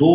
2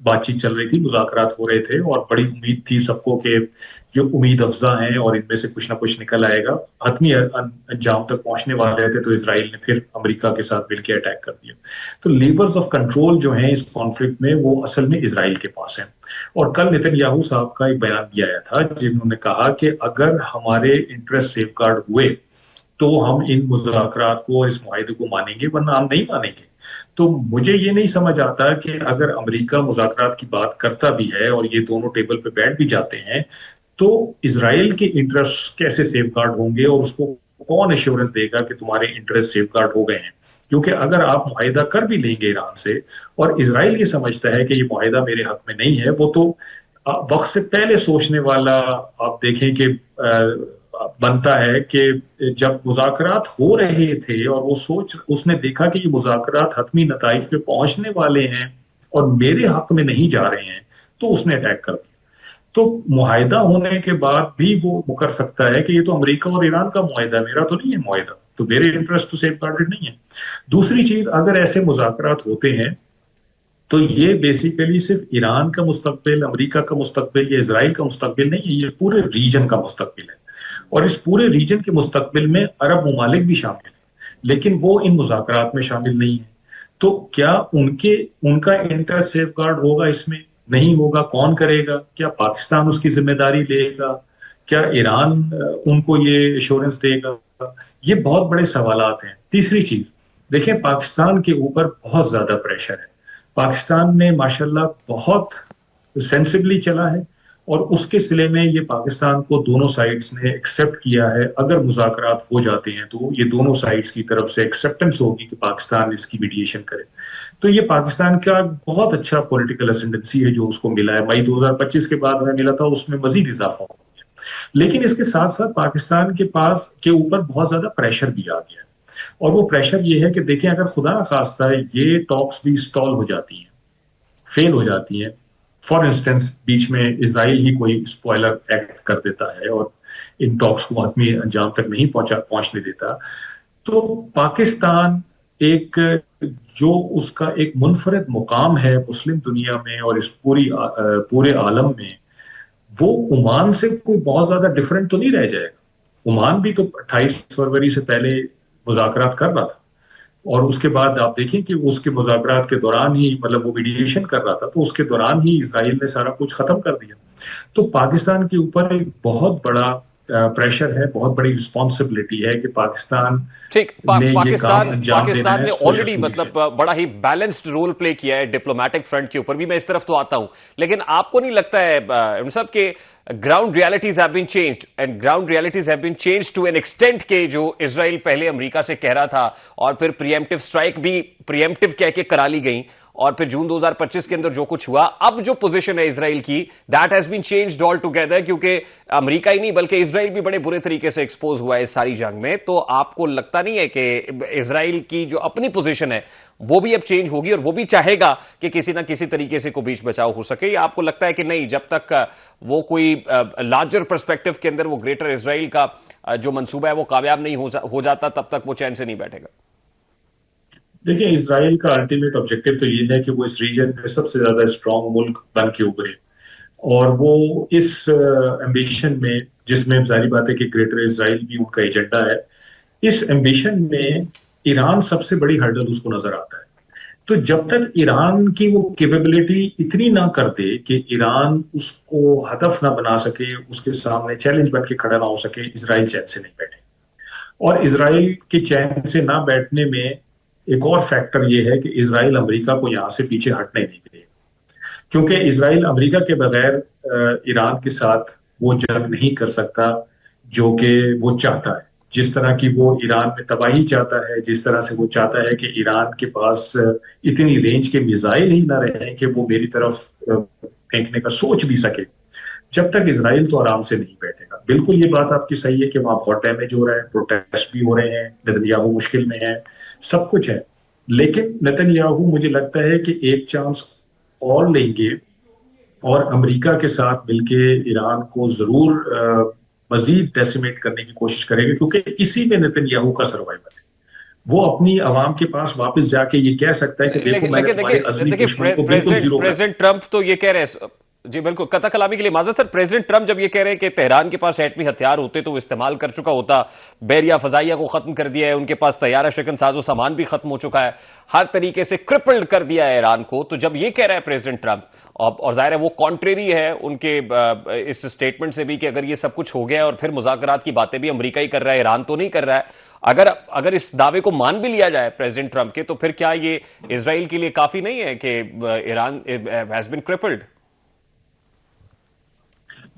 بات چیت چل رہی تھی, مذاکرات ہو رہے تھے, اور بڑی امید تھی سب کو کہ جو امید افزا ہیں اور ان میں سے کچھ نہ کچھ نکل آئے گا, حتمی انجام تک پہنچنے والے تھے, تو اسرائیل نے پھر امریکہ کے ساتھ مل کے اٹیک کر دیا. تو لیورز آف کنٹرول جو ہیں اس کانفلکٹ میں وہ اصل میں اسرائیل کے پاس ہیں. اور کل نتن یاہو صاحب کا ایک بیان بھی آیا تھا جنہوں نے کہا کہ اگر ہمارے انٹرسٹ سیف گارڈ ہوئے تو ہم ان مذاکرات کو اور اس معاہدے کو مانیں گے, ورنہ ہم نہیں مانیں گے. تو مجھے یہ نہیں سمجھ آتا کہ اگر امریکہ مذاکرات کی بات کرتا بھی ہے اور یہ دونوں ٹیبل پہ بیٹھ بھی جاتے ہیں, تو اسرائیل کے انٹرسٹ کیسے سیف گارڈ ہوں گے, اور اس کو کون ایشورنس دے گا کہ تمہارے انٹرسٹ سیف گارڈ ہو گئے ہیں. کیونکہ اگر آپ معاہدہ کر بھی لیں گے ایران سے, اور اسرائیل یہ سمجھتا ہے کہ یہ معاہدہ میرے حق میں نہیں ہے, وہ تو وقت سے پہلے سوچنے والا آپ دیکھیں کہ بنتا ہے کہ جب مذاکرات ہو رہے تھے اور اس نے دیکھا کہ یہ مذاکرات حتمی نتائج پہ پہنچنے والے ہیں اور میرے حق میں نہیں جا رہے ہیں, تو اس نے اٹیک کر دیا. تو معاہدہ ہونے کے بعد بھی وہ مکر سکتا ہے کہ یہ تو امریکہ اور ایران کا معاہدہ ہے, میرا تو نہیں ہے معاہدہ, تو میرے انٹرسٹ تو سیف گارڈڈ نہیں ہے. دوسری چیز, اگر ایسے مذاکرات ہوتے ہیں تو یہ بیسیکلی صرف ایران کا مستقبل, امریکہ کا مستقبل یا اسرائیل کا مستقبل نہیں ہے, یہ پورے ریجن کا مستقبل ہے. اور اس پورے ریجن کے مستقبل میں عرب ممالک بھی شامل ہیں, لیکن وہ ان مذاکرات میں شامل نہیں ہیں. تو کیا ان کا انٹرسٹ سیف گارڈ ہوگا اس میں؟ نہیں ہوگا. کون کرے گا؟ کیا پاکستان اس کی ذمہ داری لے گا؟ کیا ایران ان کو یہ ایشورنس دے گا؟ یہ بہت بڑے سوالات ہیں. تیسری چیز دیکھیں, پاکستان کے اوپر بہت زیادہ پریشر ہے. پاکستان نے ماشاءاللہ بہت سینسبلی چلا ہے, اور اس کے سلے میں یہ پاکستان کو دونوں سائڈز نے ایکسپٹ کیا ہے. اگر مذاکرات ہو جاتے ہیں تو یہ دونوں سائڈز کی طرف سے ایکسپٹنس ہوگی کہ پاکستان اس کی میڈیشن کرے. تو یہ پاکستان کا بہت اچھا پولیٹیکل اسینڈنسی ہے جو اس کو ملا ہے. مئی 2025 کے بعد ہمیں ملا تھا, اس میں مزید اضافہ ہو گیا. لیکن اس کے ساتھ ساتھ پاکستان کے اوپر بہت زیادہ پریشر بھی آ گیا ہے. اور وہ پریشر یہ ہے کہ دیکھیں, اگر خدا نخواستہ یہ ٹاکس بھی اسٹال ہو جاتی ہیں, فیل ہو جاتی ہیں, فار انسٹنس بیچ میں اسرائیل ہی کوئی اسپوائلر ایکٹ کر دیتا ہے اور ان ٹاکس کو حتمی انجام تک نہیں پہنچنے دیتا, تو پاکستان ایک جو اس کا ایک منفرد مقام ہے مسلم دنیا میں اور اس پورے عالم میں, وہ عمان سے کوئی بہت زیادہ ڈفرینٹ تو نہیں رہ جائے گا. عمان بھی تو 28 فروری سے پہلے مذاکرات کر رہا تھا, اور اس کے بعد آپ دیکھیں کہ اس کے مذاکرات کے دوران ہی, مطلب وہ میڈیشن کر رہا تھا, تو اس کے دوران ہی اسرائیل نے سارا کچھ ختم کر دیا. تو پاکستان کے اوپر ایک بہت بڑا پریشر ہے, بہت بڑی رسپانسبلٹی ہے کہ پاکستان ٹھیک, نے یہ کام انجام دینا پاکستان ہے نے آلریڈی مطلب بڑا ہی بیلنسڈ رول پلے کیا ہے ڈپلومیٹک فرنٹ کے اوپر بھی. میں اس طرف تو آتا ہوں, لیکن آپ کو نہیں لگتا ہے صاحب کہ ground realities have been changed, and ground realities have been changed to an extent کہ جو اسرائیل پہلے امریکہ سے کہہ رہا تھا اور پھر پریمپٹیو سٹرائک بھی پریمپٹیو کہہ کے کرا لی گئیں, اور پھر جون 2025 کے اندر جو کچھ ہوا, اب جو پوزیشن ہے اسرائیل کی, that has been changed all together, کیونکہ امریکہ ہی نہیں بلکہ اسرائیل بھی بڑے برے طریقے سے ایکسپوز ہوا ہے اس ساری جنگ میں. تو آپ کو لگتا نہیں ہے کہ اسرائیل کی جو اپنی پوزیشن ہے وہ بھی اب چینج ہوگی, اور وہ بھی چاہے گا کہ کسی نہ کسی طریقے سے کو بیچ بچاؤ ہو سکے, یا آپ کو لگتا ہے کہ نہیں, جب تک وہ کوئی لارجر پرسپیکٹو کے اندر وہ گریٹر اسرائیل کا جو منصوبہ ہے وہ کامیاب نہیں ہو جاتا, تب تک وہ چین سے نہیں بیٹھے گا؟ دیکھیں, اسرائیل کا الٹیمیٹ آبجیکٹو تو یہ ہے کہ وہ اس ریجن میں سب سے زیادہ اسٹرانگ ملک بن کے ابھرے, اور وہ اس ایمبیشن میں, جس میں ظاہری بات ہے کہ گریٹر اسرائیل بھی ان کا ایجنڈا ہے, اس ایمبیشن میں ایران سب سے بڑی ہرڈل اس کو نظر آتا ہے. تو جب تک ایران کی وہ کیپیبلٹی اتنی نہ کر دے کہ ایران اس کو ہدف نہ بنا سکے, اس کے سامنے چیلنج بن کے کھڑا نہ ہو سکے, اسرائیل چین سے نہیں بیٹھے. اور اسرائیل کے چین سے نہ بیٹھنے میں ایک اور فیکٹر یہ ہے کہ اسرائیل امریکہ کو یہاں سے پیچھے ہٹنے نہیں دے, کیونکہ اسرائیل امریکہ کے بغیر ایران کے ساتھ وہ جنگ نہیں کر سکتا جو کہ وہ چاہتا ہے. جس طرح کی وہ ایران میں تباہی چاہتا ہے, جس طرح سے وہ چاہتا ہے کہ ایران کے پاس اتنی رینج کے میزائل ہی نہ رہیں کہ وہ میری طرف پھینکنے کا سوچ بھی سکے, جب تک اسرائیل تو آرام سے نہیں بیٹھے گا. بالکل یہ بات آپ کی صحیح ہے کہ وہاں بہت ڈیمیج ہو رہا ہے, پروٹیسٹ بھی ہو رہے ہیں, نتن یاہو مشکل میں ہے, سب کچھ ہے, لیکن نتن یاہو مجھے لگتا ہے کہ ایک چانس اور لیں گے اور امریکہ کے ساتھ مل کے ایران کو ضرور مزید ڈیسیمیٹ کرنے کی کوشش کرے گا, کیونکہ اسی میں نتن یاہو کا سروائیول ہے. وہ اپنی عوام کے پاس واپس جا کے یہ کہہ سکتا ہے کہ دیکھو میں نے تمہارے ازلی دشمن کو بالکل زیرو کر دیا. پریزیڈنٹ ٹرمپ تو یہ کہہ رہے ہیں، جی بالکل، قطع کلامی کے لیے معذرت سر، پریزیڈنٹ ٹرمپ جب یہ کہہ رہے ہیں کہ تہران کے پاس ایٹمی ہتھیار ہوتے تو وہ استعمال کر چکا ہوتا، بحریہ فضائیہ کو ختم کر دیا ہے، ان کے پاس طیارہ شکن ساز و سامان بھی ختم ہو چکا ہے، ہر طریقے سے کرپلڈ کر دیا ہے ایران کو، تو جب یہ کہہ رہا ہے پریزیڈنٹ ٹرمپ، اور ظاہر ہے وہ کانٹریری ہے ان کے اس سٹیٹمنٹ سے بھی کہ اگر یہ سب کچھ ہو گیا اور پھر مذاکرات کی باتیں بھی امریکہ ہی کر رہا ہے، ایران تو نہیں کر رہا ہے، اگر اس دعوے کو مان بھی لیا جائے پریزیڈنٹ ٹرمپ کے، تو پھر کیا یہ اسرائیل کے لیے کافی نہیں ہے کہ ایران ہیز بین کرپلڈ؟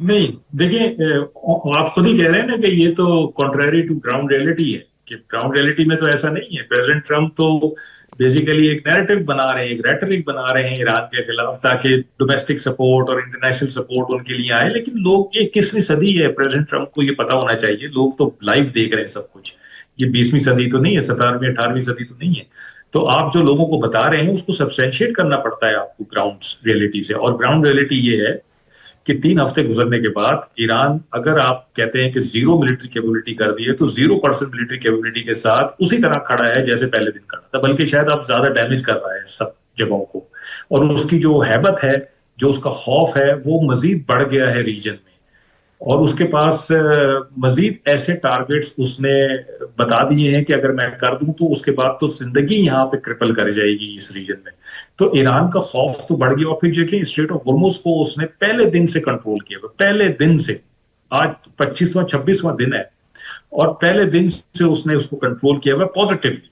نہیں دیکھیں، آپ خود ہی کہہ رہے ہیں نا کہ یہ تو کنٹریری ٹو گراؤنڈ ریئلٹی ہے، کہ گراؤنڈ ریئلٹی میں تو ایسا نہیں ہے. پریزیڈنٹ ٹرمپ تو بیسیکلی ایک نیریٹو بنا رہے ہیں، ایک ریٹرک بنا رہے ہیں ایران کے خلاف، تاکہ ڈومیسٹک سپورٹ اور انٹرنیشنل سپورٹ ان کے لیے آئے. لیکن لوگ، یہ 21ویں صدی ہے، پریزیڈنٹ ٹرمپ کو یہ پتا ہونا چاہیے، لوگ تو لائیو دیکھ رہے ہیں سب کچھ. یہ 20ویں صدی تو نہیں ہے، 17ویں 18ویں صدی تو نہیں ہے. تو آپ جو لوگوں کو بتا رہے ہیں اس کو سبسٹینشیٹ کرنا پڑتا ہے آپ کو گراؤنڈ ریئلٹی سے. اور گراؤنڈ ریئلٹی یہ ہے کہ 3 ہفتے گزرنے کے بعد ایران، اگر آپ کہتے ہیں کہ زیرو ملٹری کیپبلٹی کر دی ہے، تو 0% ملٹری کیپبلٹی کے ساتھ اسی طرح کھڑا ہے جیسے پہلے دن کھڑا تھا، بلکہ شاید آپ زیادہ ڈیمیج کر رہا ہے سب جگہوں کو. اور اس کی جو ہیبت ہے، جو اس کا خوف ہے، وہ مزید بڑھ گیا ہے ریجن میں. اور اس کے پاس مزید ایسے ٹارگٹس اس نے بتا دیے ہیں کہ اگر میں کر دوں تو اس کے بعد تو زندگی یہاں پہ کرپل کر جائے گی اس ریجن میں. تو ایران کا خوف تو بڑھ گیا. اور پھر دیکھیں اسٹریٹ آف ہرمز کو اس نے پہلے دن سے کنٹرول کیا، پہلے دن سے. آج 25واں 26واں دن ہے، اور پہلے دن سے اس نے اس کو کنٹرول کیا ہوا پازیٹیولی.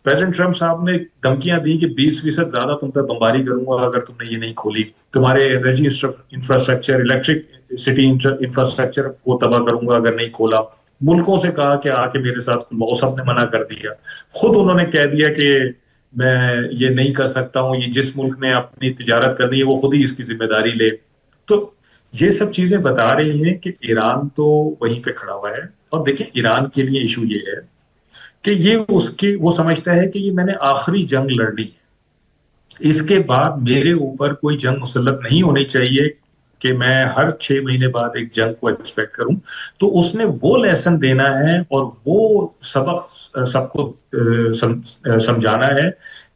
پریزیڈنٹ ٹرمپ صاحب نے دھمکیاں دی کہ 20% زیادہ تم پہ بمباری کروں گا اگر تم نے یہ نہیں کھولی، تمہارے energy infrastructure, electric city infrastructure کو تباہ کروں گا اگر نہیں کھولا. ملکوں سے کہا کہ آ کے میرے ساتھ کھلواؤ، سب نے منع کر دیا. خود انہوں نے کہہ دیا کہ میں یہ نہیں کر سکتا ہوں، یہ جس ملک نے اپنی تجارت کرنی ہے وہ خود ہی اس کی ذمہ داری لے. تو یہ سب چیزیں بتا رہی ہیں کہ ایران تو وہیں پہ کھڑا ہوا ہے. اور دیکھیں ایران کے لیے ایشو یہ ہے کہ وہ سمجھتا ہے کہ یہ میں نے آخری جنگ لڑنی ہے، اس کے بعد میرے اوپر کوئی جنگ مسلط نہیں ہونی چاہیے کہ میں ہر 6 مہینے بعد ایک جنگ کو ایکسپیکٹ کروں. تو اس نے وہ لیسن دینا ہے اور وہ سبق سب کو سمجھانا ہے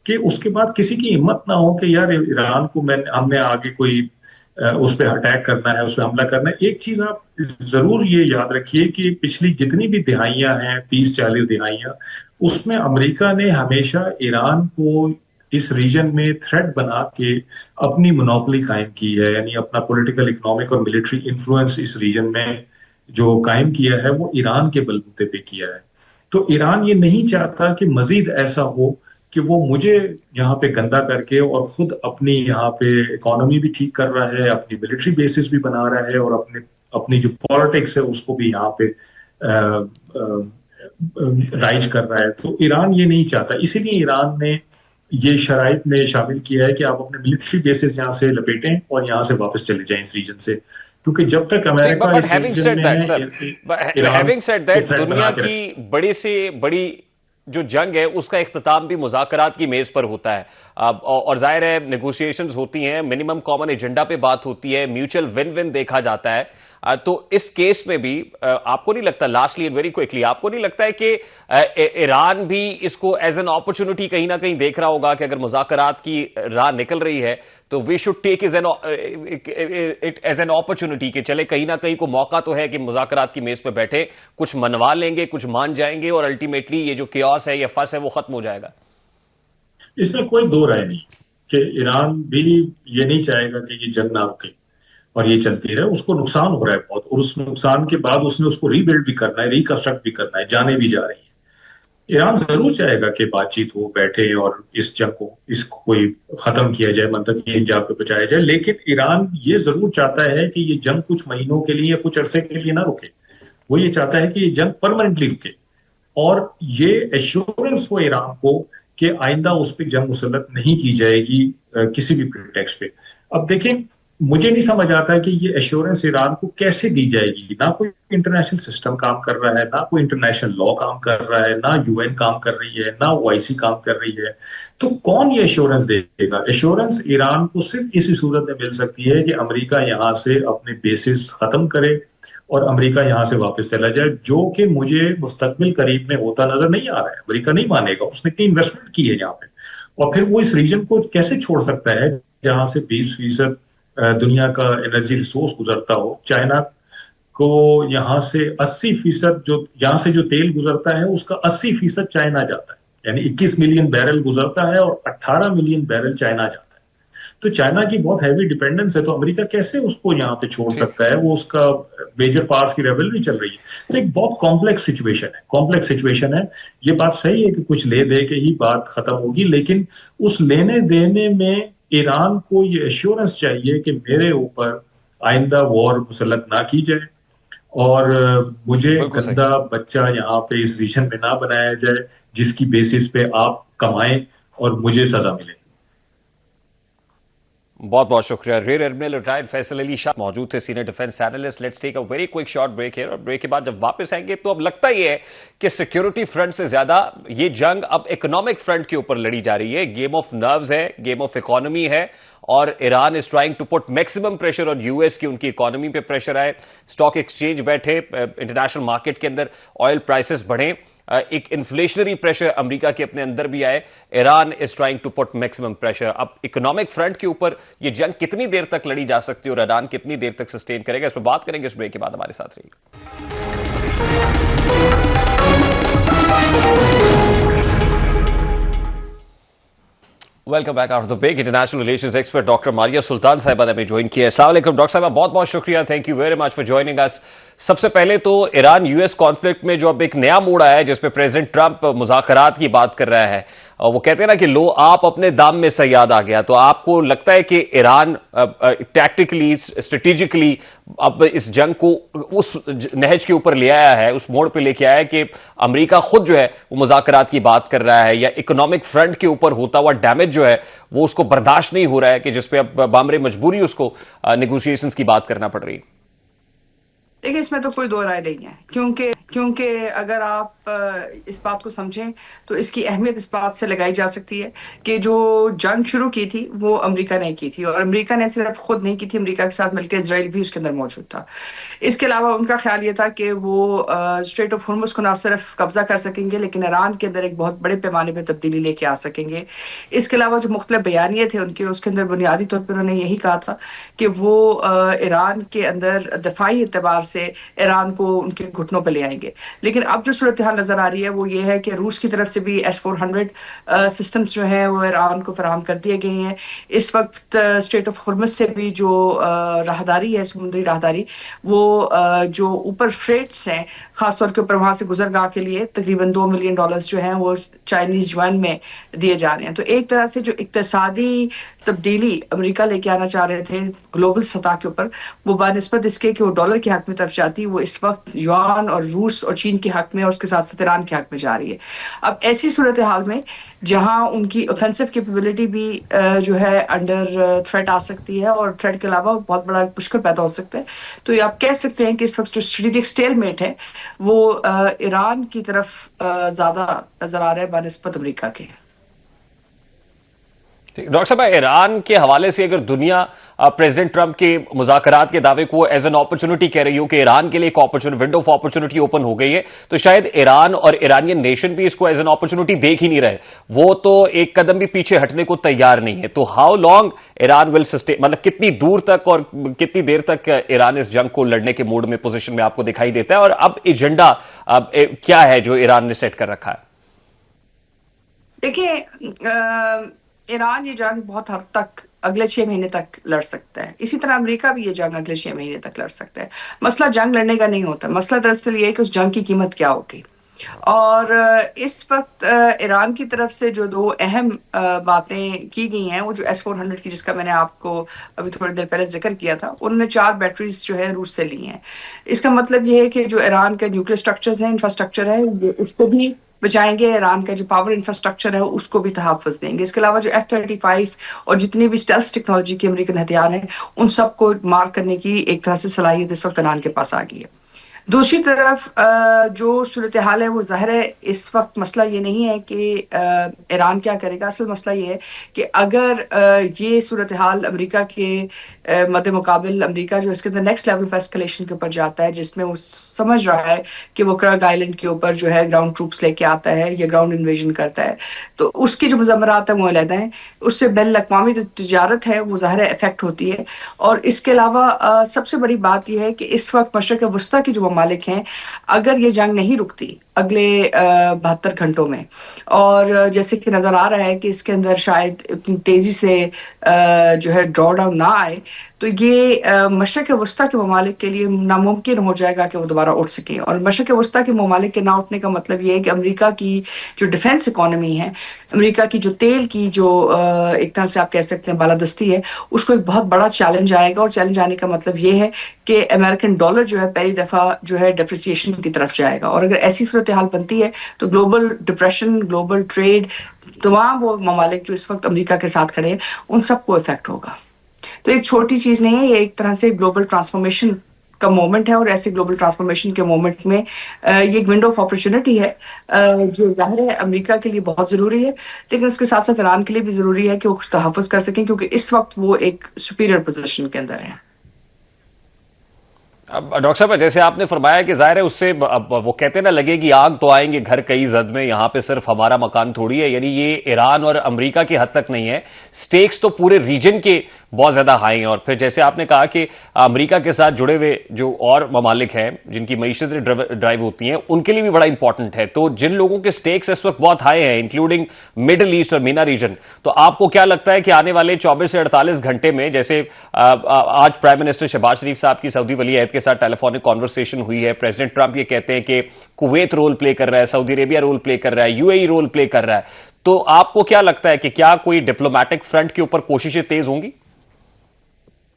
کہ اس کے بعد کسی کی ہمت نہ ہو کہ یار ایران کو ہم نے آگے کوئی اس پہ اٹیک کرنا ہے، اس پہ حملہ کرنا ہے. ایک چیز آپ ضرور یہ یاد رکھیے کہ پچھلی جتنی بھی دہائیاں ہیں، 30-40 دہائیاں، اس میں امریکہ نے ہمیشہ ایران کو اس ریجن میں تھریٹ بنا کے اپنی مونوپلی قائم کی ہے. یعنی اپنا پولیٹیکل، اکنامک اور ملٹری انفلوئنس اس ریجن میں جو قائم کیا ہے وہ ایران کے بلبوتے پہ کیا ہے. تو ایران یہ نہیں چاہتا کہ مزید ایسا ہو کہ وہ مجھے یہاں پہ گندا کر کے، اور خود اپنی یہاں پہ اکانومی بھی ٹھیک کر رہا ہے، اپنی ملٹری بیسز بھی بنا رہا ہے، اور اپنی جو پالیٹکس ہے اس کو بھی یہاں پہ رائج کر رہا ہے. تو ایران یہ نہیں چاہتا، اسی لیے ایران نے یہ شرائط میں شامل کیا ہے کہ آپ اپنے ملٹری بیسز یہاں سے لپیٹیں اور یہاں سے واپس چلے جائیں اس ریجن سے. کیونکہ جب تک امریکہ اس ریجن میں ہے، ایران کو تھریٹ بنا دنیا کے کی بڑی سے بڑی جو جنگ ہے اس کا اختتام بھی مذاکرات کی میز پر ہوتا ہے، اور ظاہر ہے نیگوشیشنز ہوتی ہیں، منیمم کامن ایجنڈا پہ بات ہوتی ہے، میوچل ون ون دیکھا جاتا ہے. تو اس کیس میں بھی آپ کو نہیں لگتا، لاسٹلی اینڈ ویری کوئکلی، آپ کو نہیں لگتا ہے کہ ایران بھی اس کو ایز این اپرچونٹی کہیں نہ کہیں دیکھ رہا ہوگا کہ اگر مذاکرات کی راہ نکل رہی ہے تو we should take as an opportunity کہ چلے کہیں نہ کہیں کو موقع تو ہے کہ مذاکرات کی میز پہ بیٹھے، کچھ منوا لیں گے، کچھ مان جائیں گے، اور الٹیمیٹلی یہ جو کیوس ہے، یہ فرس ہے، وہ ختم ہو جائے گا. اس میں کوئی دو رائے نہیں کہ ایران بھی یہ نہیں چاہے گا کہ یہ جنگ نہ رکے اور یہ چلتی رہے. اس کو نقصان ہو رہا ہے بہت، اور اس نقصان کے بعد اس نے اس کو ری بلڈ بھی کرنا ہے، ریکنسٹرکٹ بھی کرنا ہے، جانے بھی جا رہی ہیں. ایران ضرور چاہے گا کہ بات چیت ہو، بیٹھے اور اس جنگ کو کوئی ختم کیا جائے، منطقی انجام پہ پہنچایا جائے. لیکن ایران یہ ضرور چاہتا ہے کہ یہ جنگ کچھ مہینوں کے لیے، کچھ عرصے کے لیے نہ رکے. وہ یہ چاہتا ہے کہ یہ جنگ پرماننٹلی رکے، اور یہ ایشورنس ہو ایران کو کہ آئندہ اس پہ جنگ مسلط نہیں کی جائے گی کسی بھی پریٹیکسٹ پہ. اب دیکھیں، مجھے نہیں سمجھ آتا کہ یہ ایشورنس ایران کو کیسے دی جائے گی. نہ کوئی انٹرنیشنل سسٹم کام کر رہا ہے، نہ کوئی انٹرنیشنل لا کام کر رہا ہے، نہ یو این کام کر رہی ہے، نہ او آئی سی کام کر رہی ہے. تو کون یہ ایشورنس دے گا؟ ایشورنس ایران کو صرف اسی صورت میں مل سکتی ہے کہ امریکہ یہاں سے اپنے بیسز ختم کرے، اور امریکہ یہاں سے واپس چلا جائے، جو کہ مجھے مستقبل قریب میں ہوتا نظر نہیں آ رہا ہے۔ امریکہ نہیں مانے گا، اس نے اتنی انویسٹمنٹ کی ہے یہاں پہ، اور پھر وہ اس ریجن کو کیسے چھوڑ سکتا ہے جہاں سے 20% دنیا کا انرجی ریسورس گزرتا ہو۔ چائنا کو یہاں سے 80%، جو یہاں سے جو تیل گزرتا ہے اس کا 80% چائنا جاتا ہے، یعنی 21 ملین بیرل گزرتا ہے اور 18 ملین بیرل چائنا جاتا ہے۔ تو چائنا کی بہت ہیوی ڈیپینڈنس ہے، تو امریکہ کیسے اس کو یہاں پہ چھوڑ سکتا ہے؟ وہ اس کا میجر پارٹس کی ریولری چل رہی ہے، تو ایک بہت کمپلیکس سچویشن ہے۔ یہ بات صحیح ہے کہ کچھ لے دے کے ہی بات ختم ہوگی، لیکن اس لینے دینے میں ایران کو یہ ایشورنس چاہیے کہ میرے اوپر آئندہ وار مسلط نہ کی جائے، اور مجھے بالکل صحیح. گندا بچہ یہاں پہ اس ریجن میں نہ بنایا جائے جس کی بیسس پہ آپ کمائیں اور مجھے سزا ملے۔ بہت بہت شکریہ. Rear admiral retired Faisal Ali Shah موجود تھے، senior defence analyst. Let's take a very quick short break here, اور بریک کے بعد جب واپس آئیں گے تو اب لگتا یہ ہے کہ سیکیورٹی فرنٹ سے زیادہ یہ جنگ اب اکنامک فرنٹ کے اوپر لڑی جا رہی ہے. گیم آف نروز ہے، گیم آف اکانومی ہے، اور Iran is trying to put maximum pressure on U S کی ان کی اکانومی پہ پریشر آئے، اسٹاک ایکسچینج بیٹھے، انٹرنیشنل مارکیٹ کے اندر آئل پرائسز بڑھیں، ایک انفلیشنری پریشر امریکہ کے اپنے اندر بھی آئے. Iran is trying to put maximum pressure. اب اکنامک فرنٹ کے اوپر یہ جنگ کتنی دیر تک لڑی جا سکتی ہے اور ایران کتنی دیر تک سسٹین کرے گا، اس پہ بات کریں گے اس بریک کے بعد. ہمارے ساتھ رہیے. Welcome back after the break. International relations expert doctor Maria Sultan sahiba نے ہمیں جوائن کیا. السلام علیکم ڈاکٹر صاحبہ، بہت بہت شکریہ. Thank you very much for joining us. سب سے پہلے تو ایران یو ایس کانفلکٹ میں جو اب ایک نیا موڑ آیا ہے جس پہ پریزیڈنٹ ٹرمپ مذاکرات کی بات کر رہا ہے، وہ کہتے ہیں نا کہ لو آپ اپنے دام میں صیاد آ گیا. تو آپ کو لگتا ہے کہ ایران ٹیکٹیکلی اسٹریٹجکلی اب اس جنگ کو اس نہج کے اوپر لے آیا ہے، اس موڑ پہ لے کے آیا ہے کہ امریکہ خود جو ہے وہ مذاکرات کی بات کر رہا ہے، یا اکنامک فرنٹ کے اوپر ہوتا ہوا ڈیمیج جو ہے وہ اس کو برداشت نہیں ہو رہا ہے کہ جس پہ اب بامر مجبوری اس کو نیگوشیشنز کی بات کرنا پڑ رہی ہے؟ دیکھیں، اس میں تو کوئی دو رائے نہیں ہے، کیونکہ اگر آپ اس بات کو سمجھیں تو اس کی اہمیت اس بات سے لگائی جا سکتی ہے کہ جو جنگ شروع کی تھی وہ امریکہ نے کی تھی، اور امریکہ نے صرف خود نہیں کی تھی، امریکہ کے ساتھ مل کے اسرائیل بھی اس کے اندر موجود تھا. اس کے علاوہ ان کا خیال یہ تھا کہ وہ اسٹریٹ آف ہارمز کو نہ صرف قبضہ کر سکیں گے لیکن ایران کے اندر ایک بہت بڑے پیمانے پہ تبدیلی لے کے آ سکیں گے. اس کے علاوہ جو مختلف بیانیے تھے ان کے، اس کے اندر بنیادی طور پر انہوں نے یہی کہا تھا کہ وہ ایران کے اندر دفاعی اعتبار سے ایران کو ان کے گھٹنوں پہ لے آئیں گے. لیکن اب جو صورتحال نظر آ رہی ہے وہ یہ ہے کہ روس کی طرف سے بھی S-400 سسٹمز جو ہیں وہ ایران کو فراہم کر دیے گئے ہیں. اس وقت اسٹریٹ آف ہارمز سے بھی جو راہداری ہے، سمندری راہداری، وہ جو اوپر فریٹس ہیں خاص طور کے اوپر وہاں سے گزرگاہ کے لیے تقریباً $2 ملین جو ہیں وہ چائنیز یوان میں دیے جا رہے ہیں. تو ایک طرح سے جو اقتصادی تبدیلی امریکہ لے کے آنا چاہ رہے تھے گلوبل سطح کے اوپر، وہ بنسبت اس کے کہ وہ ڈالر کے حق میں طرف جاتی، وہ اس وقت یوان اور روس اور چین کے حق میں اور اس کے ساتھ ساتھ ایران کے حق میں جا رہی ہے. اب ایسی صورتحال میں جہاں ان کی اوفینسو کیپیبلٹی بھی جو ہے انڈر تھریٹ آ سکتی ہے، اور تھریٹ کے علاوہ بہت بڑا مشکل پیدا ہو سکتا ہے، تو یہ آپ کہہ سکتے ہیں کہ اس وقت جو اسٹریٹجک اسٹیل میٹ ہے وہ ایران کی طرف زیادہ نظر آ رہا ہے بنسبت امریکہ کے. ڈاکٹر صاحب، ایران کے حوالے سے اگر دنیا پریزیڈنٹ ٹرمپ کے مذاکرات کے دعوے کو ایز این اپرچونٹی کہہ رہی ہو کہ ایران کے لیے ایک ونڈو آف اپرچونٹی اوپن ہو گئی ہے، تو شاید ایران اور ایرانین نیشن بھی اس کو ایز این اپرچونٹی دیکھ ہی نہیں رہے، وہ تو ایک قدم بھی پیچھے ہٹنے کو تیار نہیں ہے. تو how long Iran will sustain, مطلب کتنی دور تک اور کتنی دیر تک ایران اس جنگ کو لڑنے کے موڈ میں، پوزیشن میں آپ کو دکھائی دیتا ہے، اور اب ایجنڈا کیا ہے جو ایران نے سیٹ کر رکھا ہے؟ دیکھیں، ایران یہ جنگ بہت حد تک اگلے 6 مہینے تک لڑ سکتا ہے، اسی طرح امریکہ بھی یہ جنگ اگلے 6 مہینے تک لڑ سکتا ہے. مسئلہ جنگ لڑنے کا نہیں ہوتا، مسئلہ دراصل یہ ہے کہ اس جنگ کی قیمت کیا ہوگی. اور اس وقت ایران کی طرف سے جو 2 اہم باتیں کی گئی ہیں، وہ جو S-400 کی، جس کا میں نے آپ کو ابھی تھوڑی دیر پہلے ذکر کیا تھا، انہوں نے 4 بیٹریز جو ہے روس سے لی ہیں. اس کا مطلب یہ ہے کہ جو ایران کے نیوکلیر سٹرکچرز ہیں، انفراسٹرکچر ہے، اس کو بھی بچائیں گے، ایران کا جو پاور انفراسٹرکچر ہے اس کو بھی تحفظ دیں گے. اس کے علاوہ جو F-35 اور جتنی بھی اسٹیلتھ ٹیکنالوجی کے امریکن ہتھیار ہیں ان سب کو مار کرنے کی ایک طرح سے صلاحیت اس وقت ایران کے پاس آ گئی ہے. دوسری طرف جو صورتحال ہے وہ ظاہر ہے اس وقت مسئلہ یہ نہیں ہے کہ ایران کیا کرے گا. اصل مسئلہ یہ ہے کہ اگر یہ صورتحال امریکہ کے مد مقابل امریکہ جو اس کے اندر نیکسٹ لیول آف ایسکلیشن کے اوپر جاتا ہے، جس میں وہ سمجھ رہا ہے کہ وہ کرگ آئلینڈ کے اوپر جو ہے گراؤنڈ ٹروپس لے کے آتا ہے یا گراؤنڈ انویژن کرتا ہے، تو اس کی جو مضمرات ہیں وہ علیحدہ ہیں. اس سے بین الاقوامی جو تجارت ہے وہ ظاہر افیکٹ ہوتی ہے. اور اس کے علاوہ سب سے بڑی بات یہ ہے کہ اس وقت مشرق وسطیٰ کی جو ممالک ہیں، اگر یہ جنگ نہیں رکتی اگلے 72 گھنٹوں میں، اور جیسے کہ نظر آ رہا ہے کہ اس کے اندر شاید اتنی تیزی سے جو ہے ڈرا ڈاؤن نہ آئے، تو یہ مشرق وسطیٰ کے ممالک کے لیے ناممکن ہو جائے گا کہ وہ دوبارہ اٹھ سکیں. اور مشرق وسطیٰ کے ممالک کے نہ اٹھنے کا مطلب یہ ہے کہ امریکہ کی جو ڈیفنس اکانومی ہے، امریکہ کی جو تیل کی جو ایک طرح سے آپ کہہ سکتے ہیں بالادستی ہے، اس کو ایک بہت بڑا چیلنج آئے گا. اور چیلنج آنے کا مطلب یہ ہے کہ امریکن ڈالر جو ہے پہلی دفعہ جو ہے ڈیپریسیشن کی طرف جائے گا. اور اگر ایسی صورتحال بنتی ہے تو گلوبل ڈپریشن، گلوبل ٹریڈ، تمام وہ ممالک جو اس وقت امریکہ کے ساتھ کھڑے ہیں ان سب کو افیکٹ ہوگا. تو ایک چھوٹی چیز نہیں ہے، یہ ایک طرح سے گلوبل ٹرانسفارمیشن کا مومنٹ ہے. اور ایسے گلوبل ٹرانسفارمیشن کے مومنٹ میں یہ ایک ونڈو آف اپرچونٹی ہے جو ظاہر ہے امریکہ کے لیے بہت ضروری ہے، لیکن اس کے ساتھ ساتھ ایران کے لیے بھی ضروری ہے کہ وہ کچھ تحفظ کر سکیں، کیونکہ اس وقت وہ ایک سپیریئر پوزیشن کے اندر ہیں. اب ڈاکٹر صاحب جیسے آپ نے فرمایا کہ ظاہر ہے اس سے وہ کہتے نا لگے گی آگ تو آئیں گے گھر کئی زد میں، یہاں پہ صرف ہمارا مکان تھوڑی ہے. یعنی یہ ایران اور امریکہ کی حد تک نہیں ہے، سٹیکس تو پورے ریجن کے بہت زیادہ ہائی ہیں. اور پھر جیسے آپ نے کہا کہ امریکہ کے ساتھ جڑے ہوئے جو اور ممالک ہیں جن کی معیشتیں ڈرائیو ہوتی ہیں ان کے لیے بھی بڑا امپورٹنٹ ہے. تو جن لوگوں کے سٹیکس اس وقت بہت ہائی ہیں انکلوڈنگ مڈل ایسٹ اور مینا ریجن، تو آپ کو کیا لگتا ہے کہ آنے والے 24 سے 48 گھنٹے میں، جیسے آج پرائم منسٹر شہباز شریف صاحب کی سعودی ولی عہد کے ساتھ ٹیلی فونک کانورسیشن ہوئی ہے، پریزیڈنٹ ٹرمپ یہ کہتے ہیں کہ کویت رول پلے کر رہا ہے، سعودی عربیہ رول پلے کر رہا ہے، you a E role play کر رہا ہے، تو آپ کو کیا لگتا ہے کہ کیا کوئی ڈپلومیٹک فرنٹ کے اوپر کوششیں تیز ہوں گی؟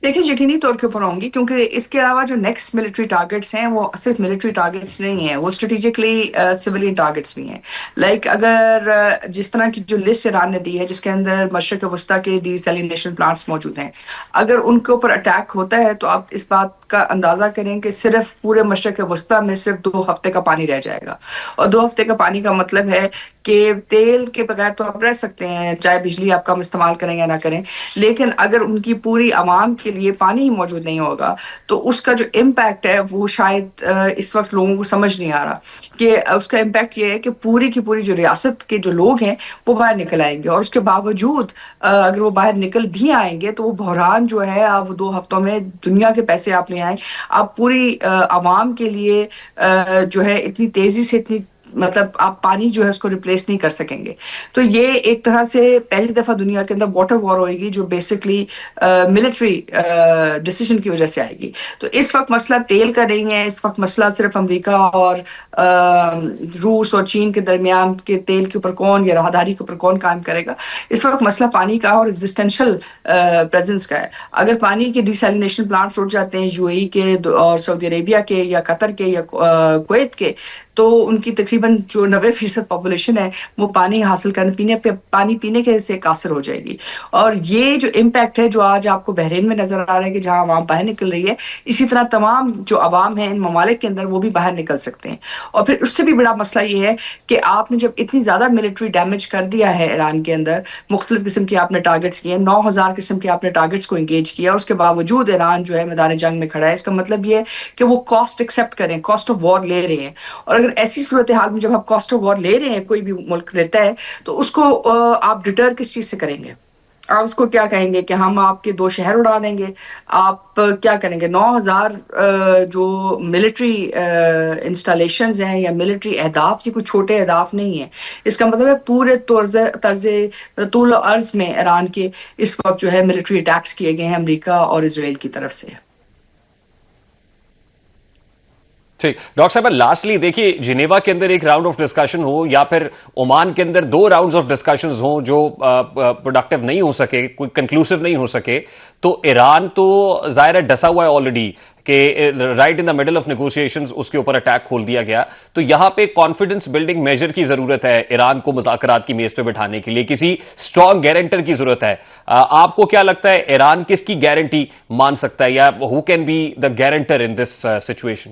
دیکھیں یقینی طور کے اوپر ہوں گی، کیونکہ اس کے علاوہ جو نیکسٹ ملٹری ٹارگٹس ہیں وہ صرف ملٹری ٹارگٹس نہیں ہیں، وہ اسٹریٹجکلی سویلین ٹارگٹس بھی ہیں. لائک اگر جس طرح کی جو لسٹ ایران نے دی ہے جس کے اندر مشرق وسطیٰ کے ڈی سیلینیشن پلانٹس موجود ہیں، اگر ان کے اوپر اٹیک ہوتا ہے تو آپ اس بات کا اندازہ کریں کہ صرف پورے مشرق وسطیٰ میں صرف 2 ہفتے کا پانی رہ جائے گا. اور 2 ہفتے کا پانی کا مطلب ہے کہ تیل کے بغیر تو آپ رہ سکتے ہیں، چاہے بجلی آپ کم استعمال کریں یا نہ کریں، لیکن اگر ان کی پوری عوام کے لیے پانی ہی موجود نہیں ہوگا تو اس کا جو امپیکٹ ہے وہ شاید اس وقت لوگوں کو سمجھ نہیں آ رہا کہ اس کا امپیکٹ یہ ہے کہ پوری کی پوری جو ریاست کے جو لوگ ہیں وہ باہر نکل آئیں گے. اور اس کے باوجود اگر وہ باہر نکل بھی آئیں گے تو وہ بحران جو ہے آپ 2 ہفتوں میں دنیا کے پیسے آپ لے آئیں، آپ پوری عوام کے لیے جو ہے اتنی تیزی سے اتنی مطلب آپ پانی جو ہے اس کو ریپلیس نہیں کر سکیں گے. تو یہ ایک طرح سے پہلی دفعہ دنیا کے اندر واٹر وار ہوئے گی جو بیسکلی ملٹری ڈیسیژن کی وجہ سے آئے گی. تو اس وقت مسئلہ تیل کا نہیں ہے، اس وقت مسئلہ صرف امریکہ اور روس اور چین کے درمیان کے تیل کے اوپر کون یا راہداری کے اوپر کون قائم کرے گا. اس وقت مسئلہ پانی کا اور ایگزسٹینشل پریزنس کا ہے. اگر پانی کے ڈی سیلینیشن پلانٹس اٹھ جاتے ہیں یو اے ای کے اور سعودی عربیہ کے یا قطر کے یا کویت کے، تو ان کی تقریباً جو 90% پاپولیشن ہے وہ پانی حاصل کرنے پانی پینے کے سے قاصر ہو جائے گی. اور یہ جو امپیکٹ ہے جو آج آپ کو بحرین میں نظر آ رہا ہے کہ جہاں عوام باہر نکل رہی ہے، اسی طرح تمام جو عوام ہیں ان ممالک کے اندر وہ بھی باہر نکل سکتے ہیں. اور پھر اس سے بھی بڑا مسئلہ یہ ہے کہ آپ نے جب اتنی زیادہ ملٹری ڈیمیج کر دیا ہے ایران کے اندر، مختلف قسم کی آپ نے ٹارگٹس کیے، 9000 قسم کے آپ نے ٹارگٹس کو انگیج کیا، اس کے باوجود ایران جو ہے میدان جنگ میں کھڑا ہے. اس کا مطلب یہ ہے کہ وہ کاسٹ ایکسیپٹ کریں، کاسٹ آف وار لے رہے ہیں. اور اگر ایسی صورتحال میں جب آپ کاسٹ آف وار لے رہے ہیں، کوئی بھی ملک لیتا ہے، تو اس کو آپ ڈیٹر کس چیز سے کریں گے؟ آپ اس کو کیا کہیں گے کہ ہم آپ کے 2 شہر اڑا دیں گے؟ آپ کیا کریں گے؟ 9000 جو ملٹری انسٹالیشنز ہیں یا ملٹری اہداف، یہ کوئی چھوٹے اہداف نہیں ہیں. اس کا مطلب ہے پورے طرز طول و عرض میں ایران کے اس وقت جو ہے ملٹری اٹیکس کیے گئے ہیں امریکہ اور اسرائیل کی طرف سے. ٹھیک ڈاکٹر صاحب، لاسٹلی دیکھیے جنیوا کے اندر ایک راؤنڈ آف ڈسکشن ہو یا پھر عمان کے اندر 2 راؤنڈز آف ڈسکشنز ہوں جو پروڈکٹیو نہیں ہو سکے، کوئی کنکلوسیو نہیں ہو سکے، تو ایران تو ظاہر ہے ڈسا ہوا ہے آلریڈی کہ right in the middle of negotiations اس کے اوپر اٹیک کھول دیا گیا. تو یہاں پہ کانفیڈنس بلڈنگ میجر کی ضرورت ہے ایران کو مذاکرات کی میز پہ بٹھانے کے لیے، کسی اسٹرانگ گارنٹر کی ضرورت ہے. آپ کو کیا لگتا ہے ایران کس کی گارنٹی مان سکتا ہے، یا who can be the guarantor in this situation?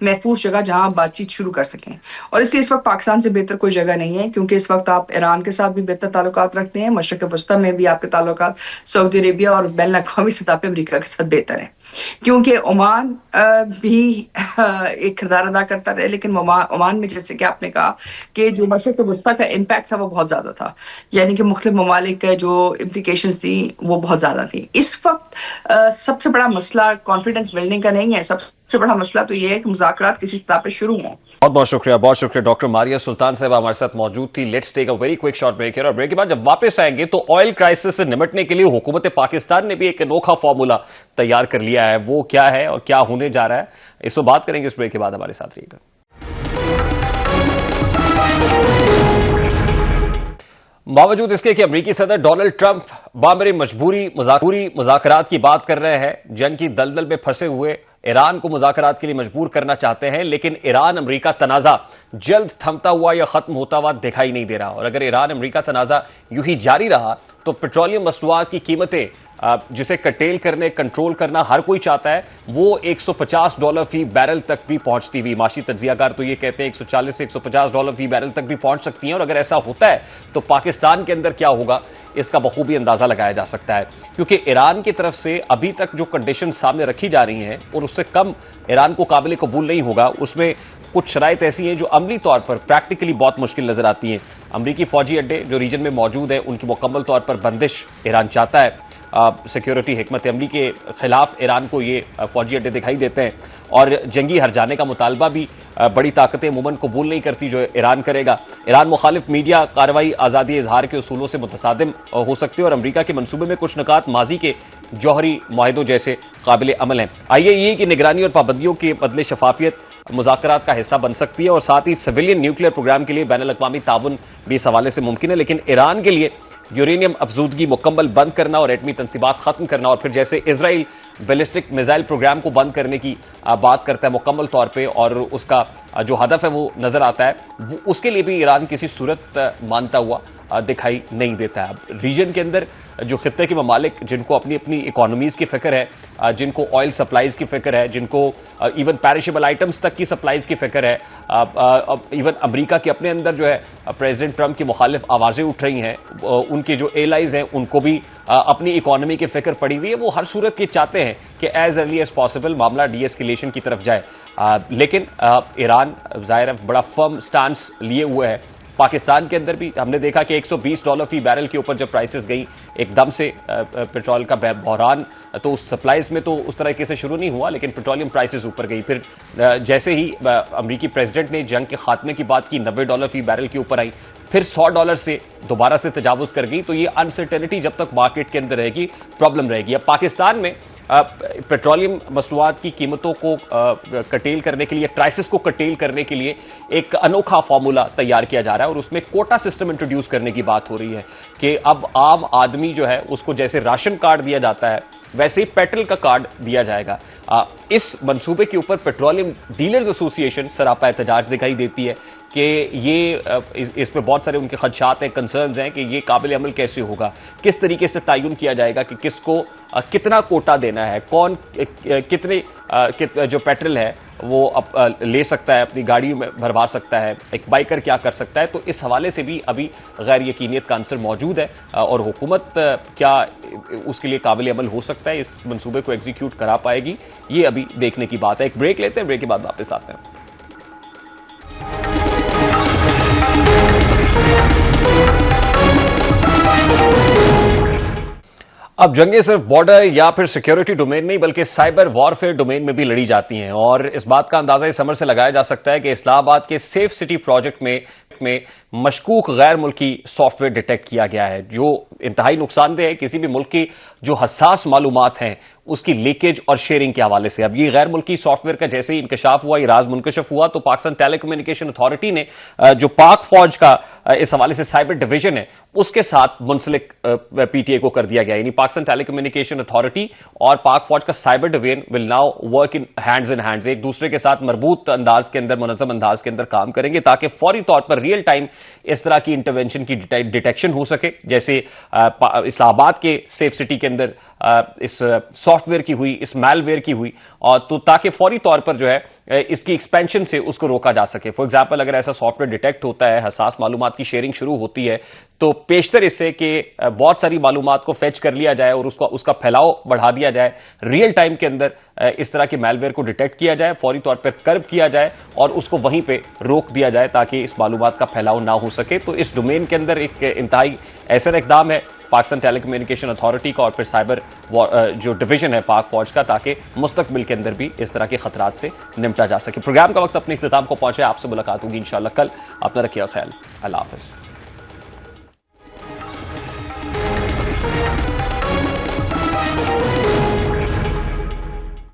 محفوظ جگہ جہاں آپ بات چیت شروع کر سکیں، اور اس لیے اس وقت پاکستان سے بہتر کوئی جگہ نہیں ہے، کیونکہ اس وقت آپ ایران کے ساتھ بھی بہتر تعلقات رکھتے ہیں، مشرق وسطیٰ میں بھی آپ کے تعلقات سعودی عربیہ اور بین الاقوامی سطح پہ امریکہ کے ساتھ بہتر ہیں، کیونکہ عمان بھی ایک کردار ادا کرتا رہے، لیکن عمان میں جیسے کہ آپ نے کہا کہ جو مشرق وسطیٰ کا امپیکٹ تھا وہ بہت زیادہ تھا، یعنی کہ مختلف ممالک کا جو امپلیکیشنز تھیں وہ بہت زیادہ تھیں۔ اس وقت سب سے بڑا مسئلہ کانفیڈنس بلڈنگ کا نہیں ہے، سب سے بڑا مسئلہ تو یہ ہے کہ مذاکرات کسی سطح پہ شروع ہوں۔ بہت شکریہ ڈاکٹر ماریہ سلطان صاحبہ ہمارے ساتھ موجود تھی۔ Let's take a very quick short break ہے، اور بریک کے بعد جب واپس آئیں گے تو آئل کرائسس سے نمٹنے کے لیے حکومت پاکستان نے بھی ایک انوکھا فارمولا تیار کر لیا ہے، وہ کیا ہے اور کیا ہونے جا رہا ہے، اس میں بات کریں گے۔ اس بریک کے بعد ہمارے ساتھ رہیے گا۔ باوجود اس کے کہ امریکی صدر ڈونلڈ ٹرمپ بامر مجبوری مذاکرات کی بات کر رہے ہیں، جنگ کی دلدل میں پھنسے ہوئے ایران کو مذاکرات کے لیے مجبور کرنا چاہتے ہیں، لیکن ایران امریکہ تنازع جلد تھمتا ہوا یا ختم ہوتا ہوا دکھائی نہیں دے رہا، اور اگر ایران امریکہ تنازع یوں ہی جاری رہا تو پیٹرولیم مصنوعات کی قیمتیں جسے کٹیل کرنے کنٹرول کرنا ہر کوئی چاہتا ہے، وہ $150 فی بیرل تک بھی پہنچتی ہوئی، معاشی تجزیہ کار تو یہ کہتے ہیں $140 سے $150 فی بیرل تک بھی پہنچ سکتی ہیں، اور اگر ایسا ہوتا ہے تو پاکستان کے اندر کیا ہوگا اس کا بخوبی اندازہ لگایا جا سکتا ہے، کیونکہ ایران کی طرف سے ابھی تک جو کنڈیشن سامنے رکھی جا رہی ہیں اور اس سے کم ایران کو قابل قبول نہیں ہوگا، اس میں کچھ شرائط ایسی ہیں جو عملی طور پر پریکٹیکلی بہت مشکل نظر آتی ہیں۔ امریکی فوجی اڈے جو ریجن میں موجود ہیں ان کی مکمل طور پر بندش ایران چاہتا ہے، سیکیورٹی حکمت عملی کے خلاف ایران کو یہ فوجی اڈے دکھائی دیتے ہیں، اور جنگی ہر جانے کا مطالبہ بھی بڑی طاقتیں عموماً قبول نہیں کرتی جو ایران کرے گا۔ ایران مخالف میڈیا کارروائی آزادی اظہار کے اصولوں سے متصادم ہو سکتے ہیں، اور امریکہ کے منصوبے میں کچھ نکات ماضی کے جوہری معاہدوں جیسے قابل عمل ہیں۔ آئیے یہ کہ نگرانی اور پابندیوں کے بدلے شفافیت مذاکرات کا حصہ بن سکتی ہے، اور ساتھ ہی سویلین نیوکلیئر پروگرام کے لیے بین الاقوامی تعاون بھی اس حوالے سے ممکن ہے، لیکن ایران کے لیے یورینیم افزودگی مکمل بند کرنا اور ایٹمی تنصیبات ختم کرنا، اور پھر جیسے اسرائیل بیلسٹک میزائل پروگرام کو بند کرنے کی بات کرتا ہے مکمل طور پہ، اور اس کا جو ہدف ہے وہ نظر آتا ہے، اس کے لیے بھی ایران کسی صورت مانتا ہوا دکھائی نہیں دیتا ہے۔ ریجن کے اندر جو خطے کے ممالک جن کو اپنی اپنی اکانومیز کی فکر ہے، جن کو آئل سپلائیز کی فکر ہے، جن کو ایون پیرشیبل آئٹمز تک کی سپلائیز کی فکر ہے، ایون امریکہ کے اپنے اندر جو ہے پریزیڈنٹ ٹرمپ کی مخالف آوازیں اٹھ رہی ہیں، ان کے جو ایلائز ہیں ان کو بھی اپنی اکانومی کی فکر پڑی ہوئی ہے، وہ ہر صورت یہ چاہتے ہیں کہ ایز ارلی ایز پاسبل معاملہ ڈی ایسکیلیشن کی طرف جائے، لیکن ایران ظاہر ہے بڑا فرم سٹانس لیے ہوئے ہے۔ پاکستان کے اندر بھی ہم نے دیکھا کہ $120 فی بیرل کے اوپر جب پرائسز گئی ایک دم سے پیٹرول کا بحران، تو اس سپلائیز میں تو اس طرح سے شروع نہیں ہوا، لیکن پیٹرولیم پرائسز اوپر گئی، پھر جیسے ہی امریکی پریزیڈنٹ نے جنگ کے خاتمے کی بات کی $90 فی بیرل کے اوپر آئی، پھر $100 سے دوبارہ سے تجاوز کر گئی، تو یہ انسرٹینٹی جب تک مارکیٹ کے اندر رہے گی پرابلم رہے گی۔ اب پاکستان میں پیٹرولیم مصنوعات کی قیمتوں کو کٹیل کرنے کے لیے، کرائسس کو کٹیل کرنے کے لیے ایک انوکھا فارمولا تیار کیا جا رہا ہے، اور اس میں کوٹا سسٹم انٹروڈیوس کرنے کی بات ہو رہی ہے کہ اب عام آدمی جو ہے اس کو جیسے راشن کارڈ دیا جاتا ہے ویسے ہی پیٹرول کا کارڈ دیا جائے گا۔ اس منصوبے کے اوپر پیٹرولیم ڈیلرز ایسوسی ایشن سراپا احتجاج دکھائی دیتی ہے کہ یہ اس پہ بہت سارے ان کے خدشات ہیں، کنسرنز ہیں کہ یہ قابل عمل کیسے ہوگا، کس طریقے سے تعین کیا جائے گا کہ کس کو کتنا کوٹا دینا ہے، کون کتنے جو پیٹرول ہے وہ لے سکتا ہے، اپنی گاڑیوں میں بھروا سکتا ہے، ایک بائکر کیا کر سکتا ہے، تو اس حوالے سے بھی ابھی غیر یقینیت کا عنصر موجود ہے، اور حکومت کیا اس کے لیے قابل عمل ہو سکتا ہے، اس منصوبے کو ایگزیکیوٹ کرا پائے گی، یہ ابھی دیکھنے کی بات ہے۔ ایک بریک لیتے ہیں، بریک کے بعد واپس آتے ہیں۔ اب جنگیں صرف بارڈر یا پھر سیکیورٹی ڈومین نہیں بلکہ سائبر وارفیئر ڈومین میں بھی لڑی جاتی ہیں، اور اس بات کا اندازہ اس عمل سے لگایا جا سکتا ہے کہ اسلام آباد کے سیف سٹی پروجیکٹ میں مشکوک غیر ملکی سافٹ ویئر ڈیٹیکٹ کیا گیا ہے جو انتہائی نقصان دہ ہے کسی بھی ملک کی جو حساس معلومات ہیں اس کی لیکیج اور شیئرنگ کے حوالے سے۔ اب یہ غیر ملکی سافٹ ویئر کا جیسے ہی انکشاف ہوا، یہ راز منکشف ہوا، تو پاکستان ٹیلی کمیونیکیشن اتھارٹی نے جو پاک فوج کا اس حوالے سے سائبر ڈویژن ہے اس کے ساتھ منسلک پی ٹی اے کو کر دیا گیا، یعنی پاکستان ٹیلی کمیونیکیشن اتھارٹی اور پاک فوج کا cyber division will now work in hands, ایک دوسرے کے ساتھ مربوط انداز کے اندر، منظم انداز کے اندر کام کریں گے تاکہ فوری طور پر ریئل ٹائم اس طرح کی انٹرونشن کی ڈیٹیکشن ہو سکے. جیسے اسلام آباد کے سیف سٹی کے اندر اس سافٹ ویئر کی ہوئی, اس میل ویئر کی ہوئی, اور تو تاکہ فوری طور پر جو ہے اس کی ایکسپینشن سے اس کو روکا جا سکے. فار ایگزامپل اگر ایسا سافٹ ویئر ڈیٹیکٹ ہوتا ہے, حساس معلومات کی شیئرنگ شروع ہوتی ہے, تو پیشتر اس سے کہ بہت ساری معلومات کو فیچ کر لیا جائے اور اس کا پھیلاؤ بڑھا دیا جائے, ریئل ٹائم کے اندر اس طرح کے میل ویئر کو ڈیٹیکٹ کیا جائے, فوری طور پر کرب کیا جائے اور اس کو وہیں پہ روک دیا جائے تاکہ اس معلومات کا پھیلاؤ نہ ہو سکے. تو اس ڈومین کے اندر ایک انتہائی ایسا اقدام ہے پاکستان ٹیلی کمیونیکیشن اتھارٹی کا اور پھر سائبر جو ڈویژن ہے پاک فوج کا, تاکہ مستقبل کے اندر بھی اس طرح کے خطرات سے نمٹا جا سکے. پروگرام کا وقت اپنے اختتام کو پہنچے. آپ سے ملاقات ہوگی انشاءاللہ کل. اپنا رکھیے خیال. اللہ حافظ.